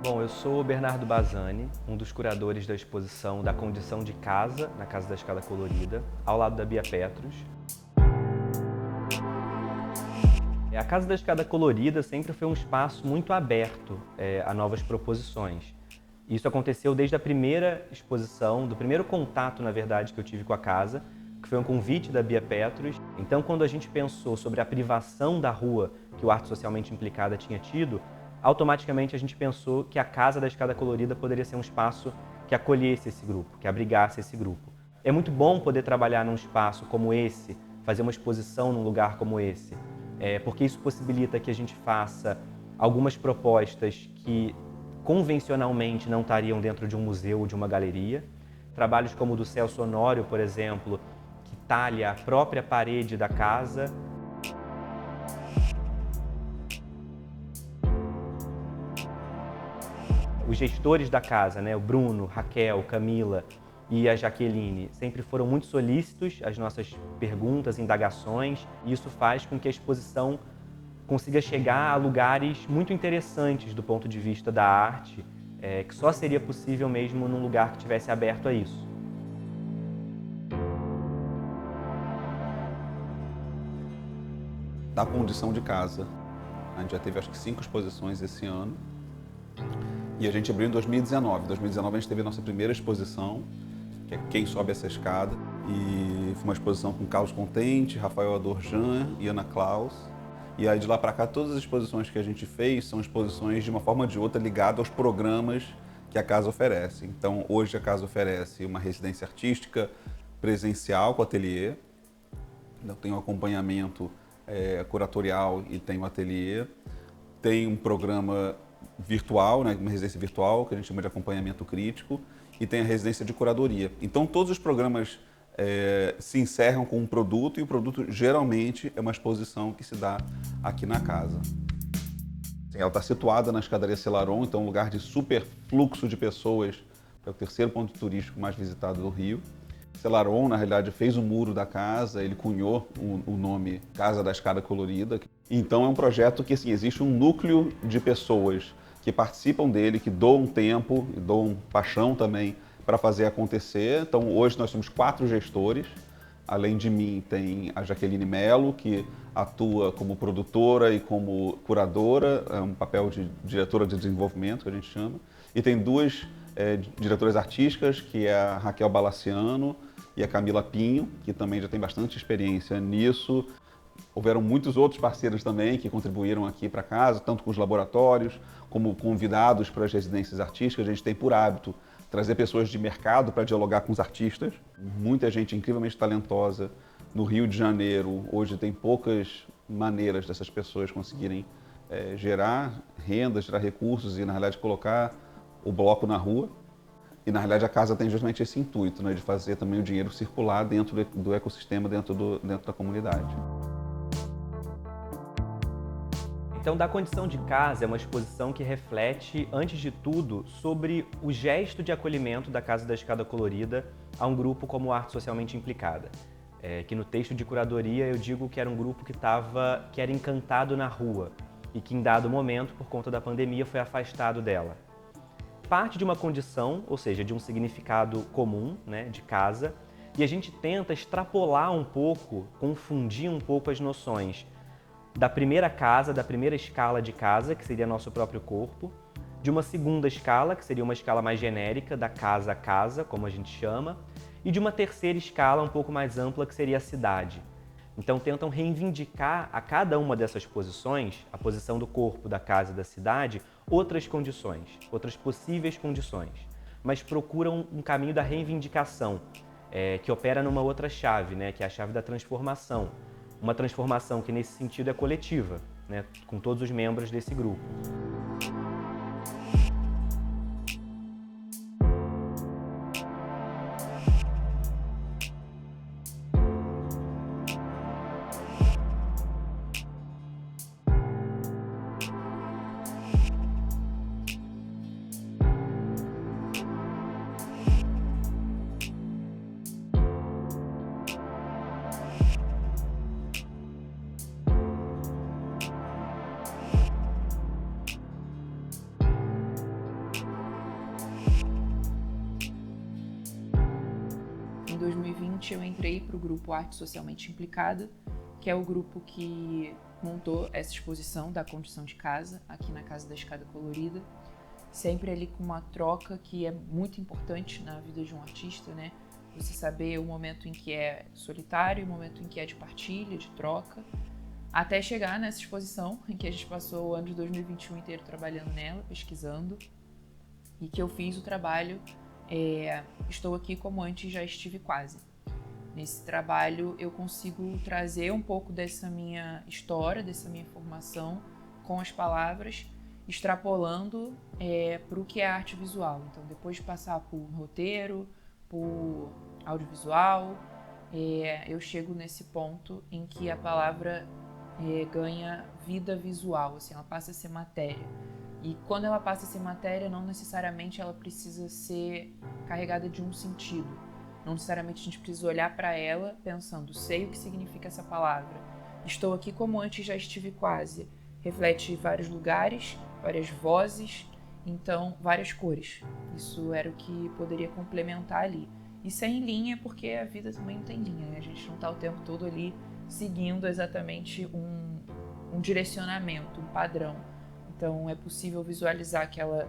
Bom, eu sou o Bernardo Bazzani, um dos curadores da exposição da Condição de Casa, na Casa da Escada Colorida, ao lado da Bia Petros. A Casa da Escada Colorida sempre foi um espaço muito aberto a novas proposições. Isso aconteceu desde a primeira exposição, do primeiro contato, na verdade, que eu tive com a casa, que foi um convite da Bia Petros. Então, quando a gente pensou sobre a privação da rua que o Arte Socialmente Implicada tinha tido, automaticamente a gente pensou que a Casa da Escada Colorida poderia ser um espaço que acolhesse esse grupo, que abrigasse esse grupo. É muito bom poder trabalhar num espaço como esse, fazer uma exposição num lugar como esse, porque isso possibilita que a gente faça algumas propostas que convencionalmente não estariam dentro de um museu ou de uma galeria. Trabalhos como o do Celso Honório, por exemplo, que talha a própria parede da casa. Os gestores da casa, o Bruno, Raquel, Camila e a Jaqueline, sempre foram muito solícitos às nossas perguntas, indagações, e isso faz com que a exposição consiga chegar a lugares muito interessantes do ponto de vista da arte, que só seria possível mesmo num lugar que estivesse aberto a isso. Da Condição de Casa. A gente já teve acho que 5 exposições esse ano. E a gente abriu em 2019. Em 2019 a gente teve a nossa primeira exposição, que é Quem Sobe Essa Escada. E foi uma exposição com Carlos Contente, Rafael Adorjan e Ana Klaus. E aí de lá para cá todas as exposições que a gente fez são exposições de uma forma ou de outra ligadas aos programas que a casa oferece. Então hoje a casa oferece uma residência artística presencial com ateliê. Então tem um acompanhamento curatorial e tem um ateliê. Tem um programa virtual, uma residência virtual, que a gente chama de acompanhamento crítico, e tem a residência de curadoria. Então todos os programas se encerram com um produto, e o produto geralmente é uma exposição que se dá aqui na casa. Ela está situada na escadaria Selarón, então um lugar de super fluxo de pessoas, é o terceiro ponto turístico mais visitado do Rio. Selarón, na realidade, fez o muro da casa, ele cunhou o nome Casa da Escada Colorida. Então é um projeto que assim, existe um núcleo de pessoas que participam dele, que doam tempo e doam paixão também para fazer acontecer. Então hoje nós somos 4 gestores. Além de mim tem a Jaqueline Mello, que atua como produtora e como curadora, é um papel de diretora de desenvolvimento que a gente chama. E tem 2 diretoras artísticas, que é a Raquel Balaciano e a Camila Pinho, que também já tem bastante experiência nisso. Houveram muitos outros parceiros também que contribuíram aqui para casa, tanto com os laboratórios, como convidados para as residências artísticas. A gente tem por hábito trazer pessoas de mercado para dialogar com os artistas. Muita gente incrivelmente talentosa no Rio de Janeiro. Hoje tem poucas maneiras dessas pessoas conseguirem gerar renda, gerar recursos e, na realidade, colocar o bloco na rua. E, na realidade, a casa tem justamente esse intuito, de fazer também o dinheiro circular dentro do ecossistema, dentro da comunidade. Então, Da Condição de Casa é uma exposição que reflete, antes de tudo, sobre o gesto de acolhimento da Casa da Escada Colorida a um grupo como Arte Socialmente Implicada. Que no texto de curadoria eu digo que era um grupo que era encantado na rua e que em dado momento, por conta da pandemia, foi afastado dela. Parte de uma condição, ou seja, de um significado comum, de casa, e a gente tenta extrapolar um pouco, confundir um pouco as noções da primeira casa, da primeira escala de casa, que seria nosso próprio corpo, de uma segunda escala, que seria uma escala mais genérica, da casa a casa, como a gente chama, e de uma terceira escala um pouco mais ampla, que seria a cidade. Então tentam reivindicar a cada uma dessas posições, a posição do corpo, da casa e da cidade, outras condições, outras possíveis condições, mas procuram um caminho da reivindicação, que opera numa outra chave, que é a chave da transformação. Uma transformação que, nesse sentido, é coletiva, com todos os membros desse grupo. Em 2020 eu entrei para o grupo Arte Socialmente Implicada, que é o grupo que montou essa exposição da condição de casa, aqui na Casa da Escada Colorida, sempre ali com uma troca que é muito importante na vida de um artista, né? Você saber o momento em que é solitário, o momento em que é de partilha, de troca, até chegar nessa exposição em que a gente passou o ano de 2021 inteiro trabalhando nela, pesquisando, e que eu fiz o trabalho Estou Aqui Como Antes Já Estive Quase. Nesse trabalho eu consigo trazer um pouco dessa minha história, dessa minha formação com as palavras, extrapolando para o que é arte visual. Então, depois de passar por roteiro, por audiovisual, eu chego nesse ponto em que a palavra ganha vida visual, assim, ela passa a ser matéria. E quando ela passa a ser matéria, não necessariamente ela precisa ser carregada de um sentido. Não necessariamente a gente precisa olhar para ela pensando, sei o que significa essa palavra. Estou aqui como antes já estive quase. Reflete vários lugares, várias vozes, então várias cores. Isso era o que poderia complementar ali. E sem linha, porque a vida também não tem linha, né? A gente não está o tempo todo ali seguindo exatamente um direcionamento, um padrão. Então é possível visualizar que ela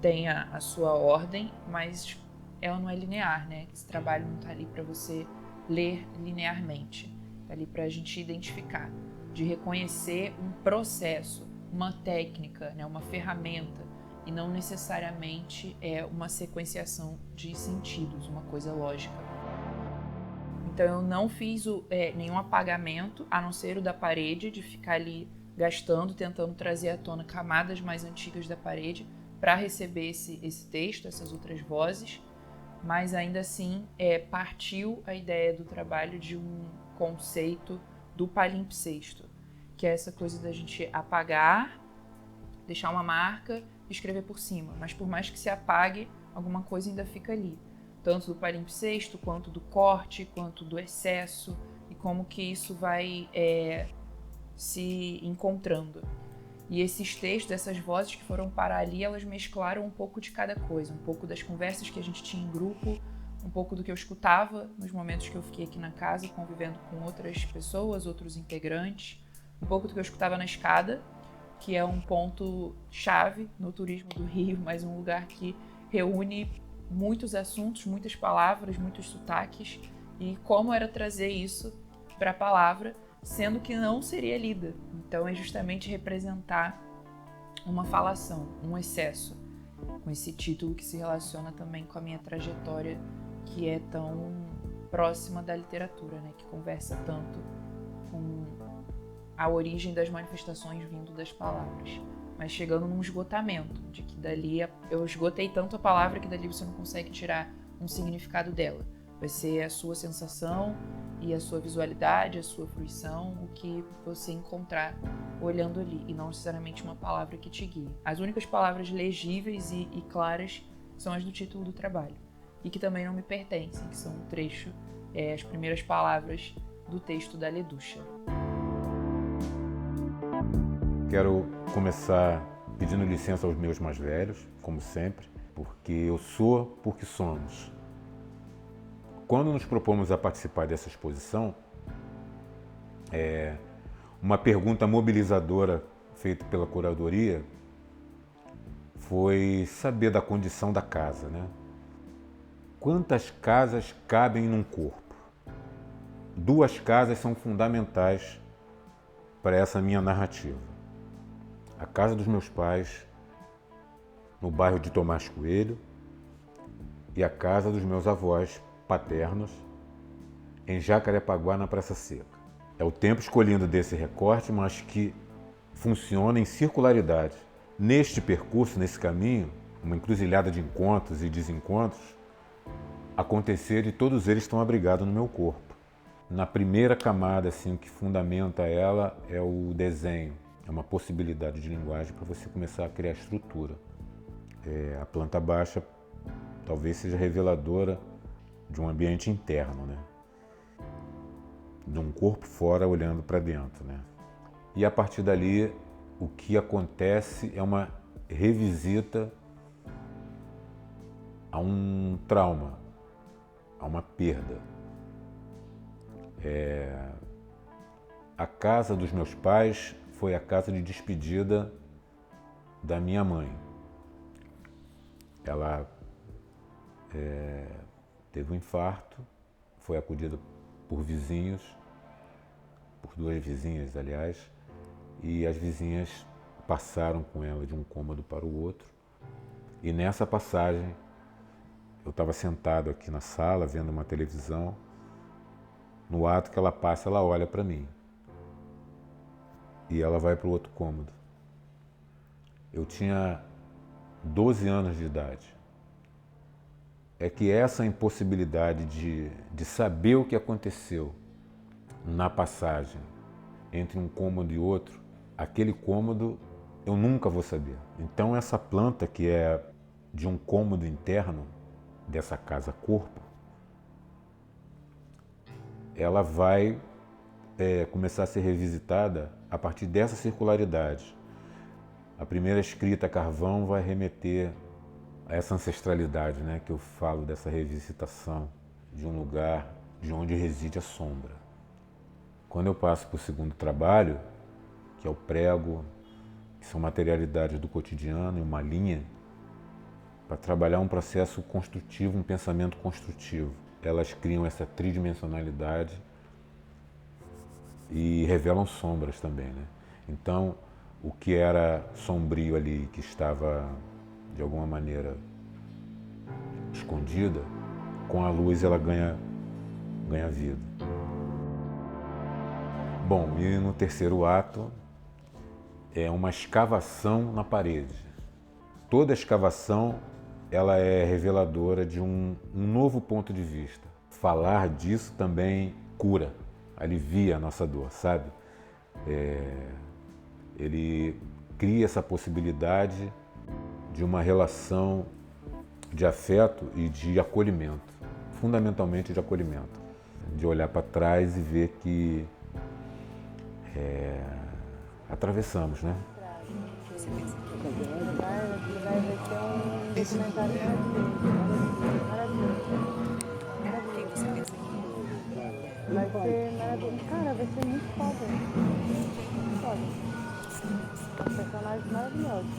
tenha a sua ordem, mas ela não é linear, né? Esse trabalho não está ali para você ler linearmente, está ali para a gente identificar, de reconhecer um processo, uma técnica, né? Uma ferramenta, e não necessariamente uma sequenciação de sentidos, uma coisa lógica. Então eu não fiz nenhum apagamento, a não ser o da parede, de ficar ali gastando, tentando trazer à tona camadas mais antigas da parede para receber esse texto, essas outras vozes, mas ainda assim partiu a ideia do trabalho de um conceito do palimpsesto, que é essa coisa da gente apagar, deixar uma marca e escrever por cima, mas por mais que se apague, alguma coisa ainda fica ali, tanto do palimpsesto, quanto do corte, quanto do excesso, e como que isso vai se encontrando. E esses textos, essas vozes que foram parar ali, elas mesclaram um pouco de cada coisa, um pouco das conversas que a gente tinha em grupo, um pouco do que eu escutava nos momentos que eu fiquei aqui na casa, convivendo com outras pessoas, outros integrantes, um pouco do que eu escutava na escada, que é um ponto chave no turismo do Rio, mas um lugar que reúne muitos assuntos, muitas palavras, muitos sotaques, e como era trazer isso para a palavra, sendo que não seria lida. Então é justamente representar uma falação, um excesso, com esse título que se relaciona também com a minha trajetória, que é tão próxima da literatura, né? Que conversa tanto com a origem das manifestações vindo das palavras, mas chegando num esgotamento, de que dali eu esgotei tanto a palavra que dali você não consegue tirar um significado dela. Vai ser a sua sensação e a sua visualidade, a sua fruição, o que você encontrar olhando ali, e não necessariamente uma palavra que te guie. As únicas palavras legíveis e claras são as do título do trabalho, e que também não me pertencem, que são um trecho, as primeiras palavras do texto da Leducha. Quero começar pedindo licença aos meus mais velhos, como sempre, porque eu sou porque somos. Quando nos propomos a participar dessa exposição, uma pergunta mobilizadora feita pela curadoria foi saber da condição da casa, né? Quantas casas cabem num corpo? 2 casas são fundamentais para essa minha narrativa. A casa dos meus pais, no bairro de Tomás Coelho, e a casa dos meus avós paternos, em Jacarepaguá, na Praça Seca. É o tempo escolhido desse recorte, mas que funciona em circularidade. Neste percurso, nesse caminho, uma encruzilhada de encontros e desencontros aconteceram, e todos eles estão abrigados no meu corpo. Na primeira camada, assim, o que fundamenta ela é o desenho. É uma possibilidade de linguagem para você começar a criar estrutura. A planta baixa talvez seja reveladora de um ambiente interno, né? De um corpo fora olhando para dentro, né? E a partir dali, o que acontece é uma revisita a um trauma, a uma perda. A casa dos meus pais foi a casa de despedida da minha mãe. Ela teve um infarto, foi acudida por vizinhos, por 2 vizinhas, aliás, e as vizinhas passaram com ela de um cômodo para o outro. E nessa passagem, eu estava sentado aqui na sala, vendo uma televisão. No ato que ela passa, ela olha para mim. E ela vai para o outro cômodo. Eu tinha 12 anos de idade. É que essa impossibilidade de saber o que aconteceu na passagem entre um cômodo e outro, aquele cômodo eu nunca vou saber. Então essa planta que é de um cômodo interno dessa casa-corpo, ela vai começar a ser revisitada a partir dessa circularidade. A primeira escrita a carvão vai remeter a essa ancestralidade, né, que eu falo dessa revisitação de um lugar de onde reside a sombra. Quando eu passo para o segundo trabalho, que é o prego, que são materialidades do cotidiano e uma linha, para trabalhar um processo construtivo, um pensamento construtivo. Elas criam essa tridimensionalidade e revelam sombras também, né? Então, o que era sombrio ali, que estava de alguma maneira escondida, com a luz ela ganha vida. Bom, e no terceiro ato é uma escavação na parede. Toda escavação ela é reveladora de um novo ponto de vista. Falar disso também cura, alivia a nossa dor, sabe? Ele cria essa possibilidade de uma relação de afeto e de acolhimento, fundamentalmente de acolhimento, de olhar para trás e ver que atravessamos, né? Vai ter um documentário maravilhoso. Vai ser maravilhoso. Cara, vai ser muito foda. Muito foda. Personagens maravilhosos.